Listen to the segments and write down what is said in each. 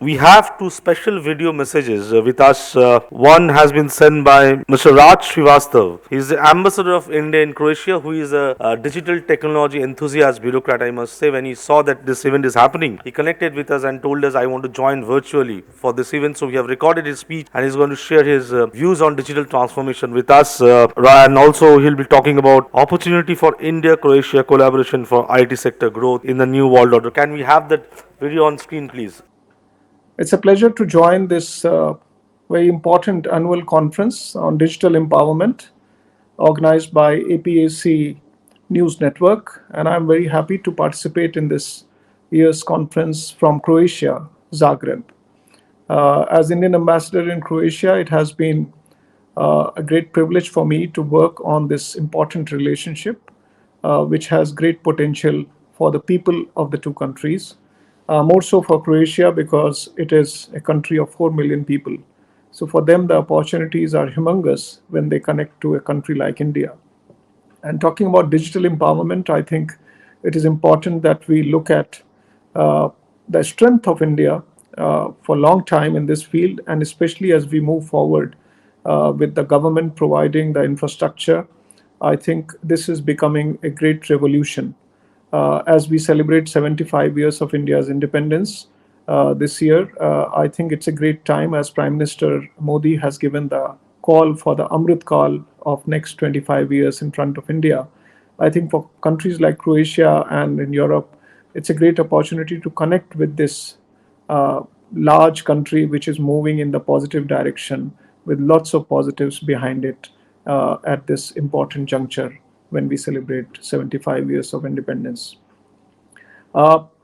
we have two special video messages with us. One has been sent by Mr. Raj Srivastava. He is the ambassador of India in Croatia, who is a digital technology enthusiast bureaucrat, I must say. When he saw that this event is happening, he connected with us and told us, I want to join virtually for this event. So we have recorded his speech and he's going to share his views on digital transformation with us. And also he'll be talking about opportunity for India-Croatia collaboration for IT sector growth in the new world order. Can we have that video on screen, please? It's a pleasure to join this very important annual conference on digital empowerment organized by APAC News Network, and I'm very happy to participate in this year's conference from Croatia, Zagreb. As Indian ambassador in Croatia, it has been a great privilege for me to work on this important relationship, which has great potential for the people of the two countries. More so for Croatia because it is a country of 4 million people. So for them, the opportunities are humongous when they connect to a country like India. And talking about digital empowerment, I think it is important that we look at the strength of India for a long time in this field, and especially as we move forward with the government providing the infrastructure. I think this is becoming a great revolution. As we celebrate 75 years of India's independence this year, I think it's a great time as Prime Minister Modi has given the call for the Amrit Call of next 25 years in front of India. I think for countries like Croatia and in Europe, it's a great opportunity to connect with this large country which is moving in the positive direction with lots of positives behind it at this important juncture when we celebrate 75 years of independence.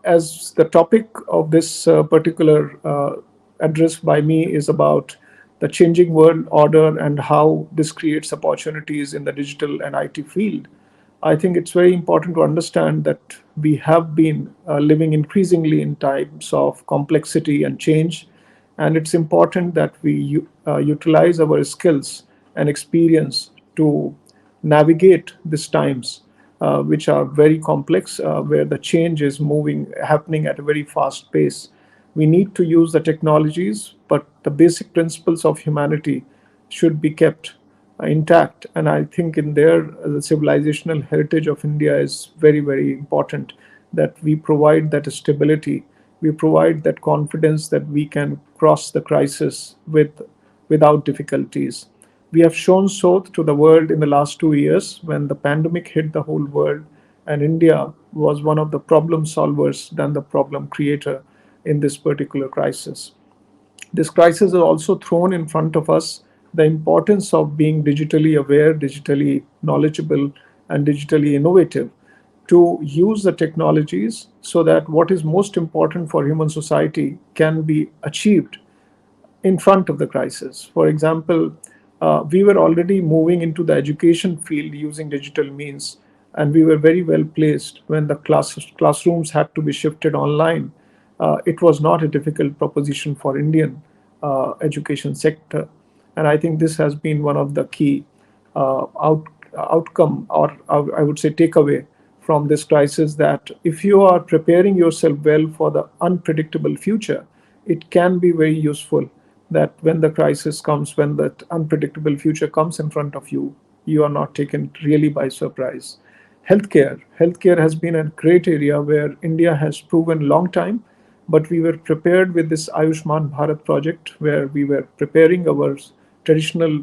As the topic of this particular address by me is about the changing world order and how this creates opportunities in the digital and IT field, I think it's very important to understand that we have been living increasingly in times of complexity and change, and it's important that we utilize our skills and experience to navigate these times, which are very complex, where the change is happening at a very fast pace. We need to use the technologies, but the basic principles of humanity should be kept intact. And I think in there, the civilizational heritage of India is very, very important that we provide that stability, we provide that confidence that we can cross the crisis without difficulties. We have shown so to the world in the last 2 years when the pandemic hit the whole world, and India was one of the problem solvers than the problem creator in this particular crisis. This crisis has also thrown in front of us the importance of being digitally aware, digitally knowledgeable, and digitally innovative to use the technologies so that what is most important for human society can be achieved in front of the crisis. For example, we were already moving into the education field using digital means, and we were very well placed when the classrooms had to be shifted online. It was not a difficult proposition for Indian education sector, and I think this has been one of the key outcome, or I would say takeaway from this crisis, that if you are preparing yourself well for the unpredictable future, it can be very useful that when the crisis comes, when that unpredictable future comes in front of you, you are not taken really by surprise. Healthcare has been a great area where India has proven long time, but we were prepared with this Ayushman Bharat project where we were preparing our traditional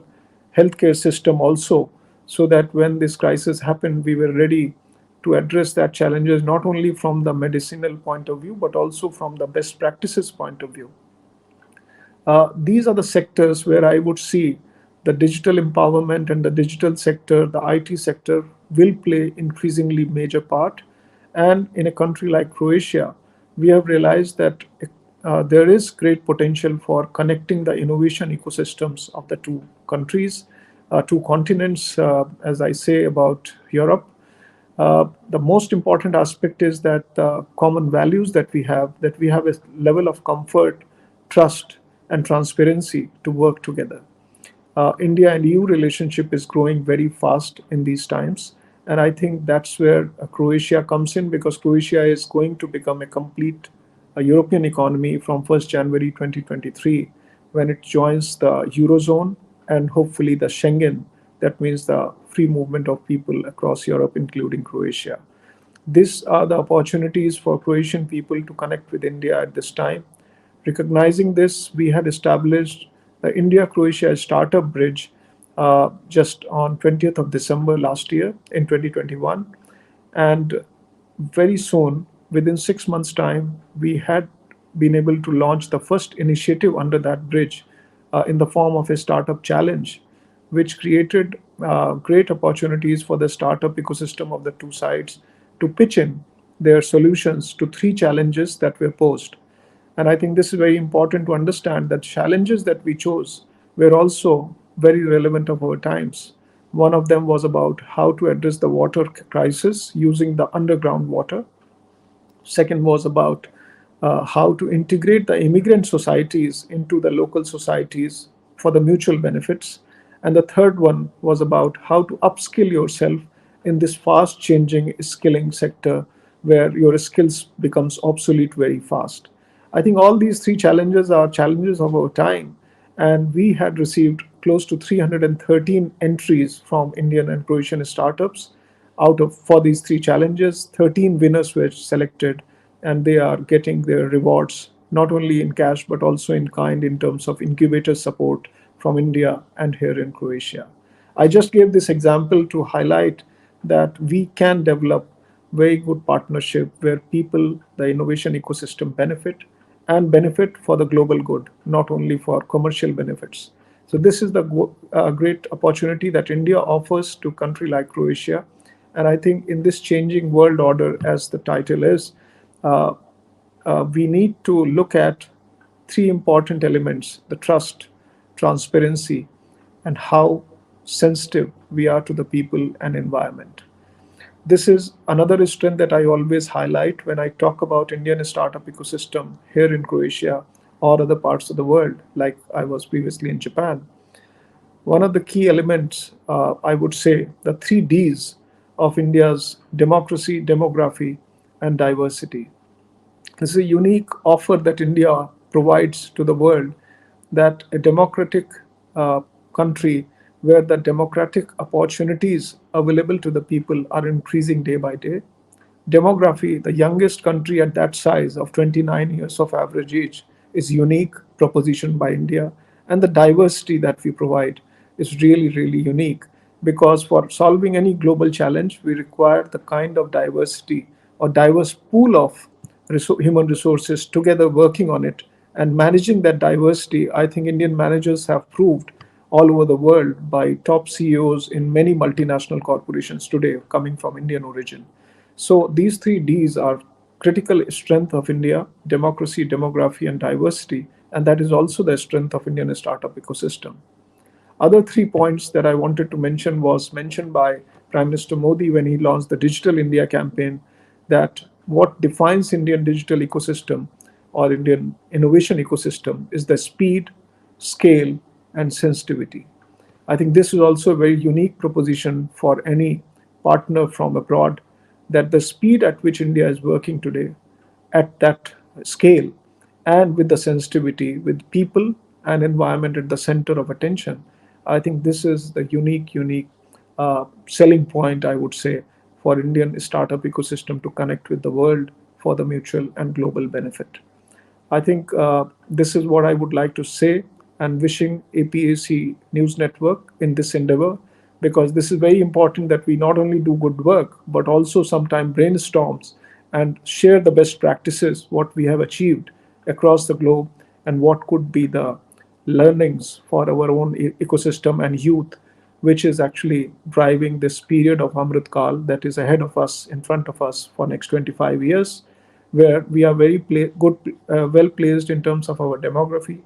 healthcare system also, so that when this crisis happened, we were ready to address that challenges not only from the medicinal point of view, but also from the best practices point of view. These are the sectors where I would see the digital empowerment and the digital sector, the IT sector will play increasingly major part. And in a country like Croatia, we have realized that there is great potential for connecting the innovation ecosystems of the two countries, two continents, as I say about Europe. The most important aspect is that the common values that we have a level of comfort, trust, and transparency to work together. India and EU relationship is growing very fast in these times, and I think that's where Croatia comes in, because Croatia is going to become a complete European economy from 1st January 2023 when it joins the Eurozone and hopefully the Schengen, that means the free movement of people across Europe, including Croatia. These are the opportunities for Croatian people to connect with India at this time. Recognizing this, we had established the India-Croatia Startup Bridge just on 20th of December last year in 2021. And very soon, within 6 months' time, we had been able to launch the first initiative under that bridge in the form of a startup challenge, which created great opportunities for the startup ecosystem of the two sides to pitch in their solutions to three challenges that were posed. And I think this is very important to understand that challenges that we chose were also very relevant of our times. One of them was about how to address the water crisis using the underground water. Second was about how to integrate the immigrant societies into the local societies for the mutual benefits. And the third one was about how to upskill yourself in this fast changing skilling sector where your skills becomes obsolete very fast. I think all these three challenges are challenges of our time, and we had received close to 313 entries from Indian and Croatian startups. Out of for these three challenges, 13 winners were selected, and they are getting their rewards not only in cash but also in kind in terms of incubator support from India and here in Croatia. I just gave this example to highlight that we can develop very good partnership where people, the innovation ecosystem benefit and benefit for the global good, not only for commercial benefits. So this is the great opportunity that India offers to a country like Croatia. And I think in this changing world order, as the title is, uh, we need to look at three important elements: the trust, transparency, and how sensitive we are to the people and environment. This is another strength that I always highlight when I talk about Indian startup ecosystem here in Croatia or other parts of the world, like I was previously in Japan. One of the key elements, I would say, the three Ds of India's democracy, demography, and diversity. This is a unique offer that India provides to the world, that a democratic country where the democratic opportunities available to the people are increasing day by day. Demography, the youngest country at that size of 29 years of average age, is unique proposition by India. And the diversity that we provide is really, really unique, because for solving any global challenge, we require the kind of diversity or diverse pool of human resources together working on it and managing that diversity. I think Indian managers have proved all over the world by top CEOs in many multinational corporations today coming from Indian origin. So these three Ds are critical strength of India: democracy, demography, and diversity. And that is also the strength of Indian startup ecosystem. Other 3 points that I wanted to mention was mentioned by Prime Minister Modi when he launched the Digital India campaign, that what defines Indian digital ecosystem or Indian innovation ecosystem is the speed, scale, and sensitivity. I think this is also a very unique proposition for any partner from abroad, that the speed at which India is working today at that scale and with the sensitivity, with people and environment at the center of attention. I think this is the unique selling point, I would say, for Indian startup ecosystem to connect with the world for the mutual and global benefit. I think this is what I would like to say, and wishing APAC News Network in this endeavor, because this is very important that we not only do good work, but also sometimes brainstorms and share the best practices, what we have achieved across the globe, and what could be the learnings for our own ecosystem and youth, which is actually driving this period of Amrit Kal that is ahead of us, in front of us for next 25 years, where we are very well placed in terms of our demography,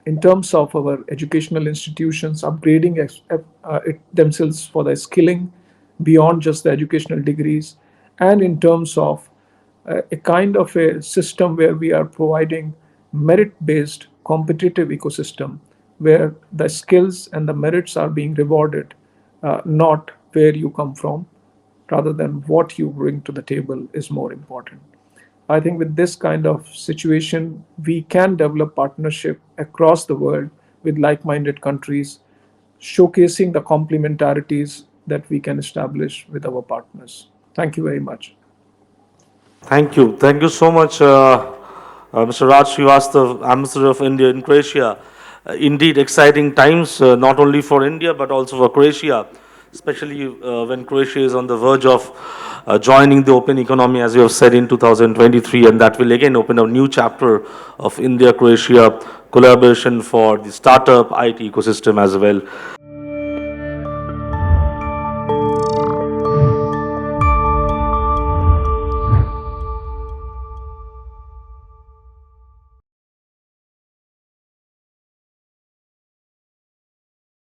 in terms of our educational institutions upgrading themselves for the skilling beyond just the educational degrees, and in terms of a kind of a system where we are providing merit based competitive ecosystem where the skills and the merits are being rewarded, not where you come from, rather than what you bring to the table is more important. I think with this kind of situation, we can develop partnership across the world with like-minded countries, showcasing the complementarities that we can establish with our partners. Thank you very much. Thank you. Thank you so much, Mr. Raj Srivastav, Ambassador of India in Croatia. Indeed, exciting times, not only for India, but also for Croatia, especially when Croatia is on the verge of joining the open economy, as you have said, in 2023, and that will again open a new chapter of India-Croatia collaboration for the startup IT ecosystem as well.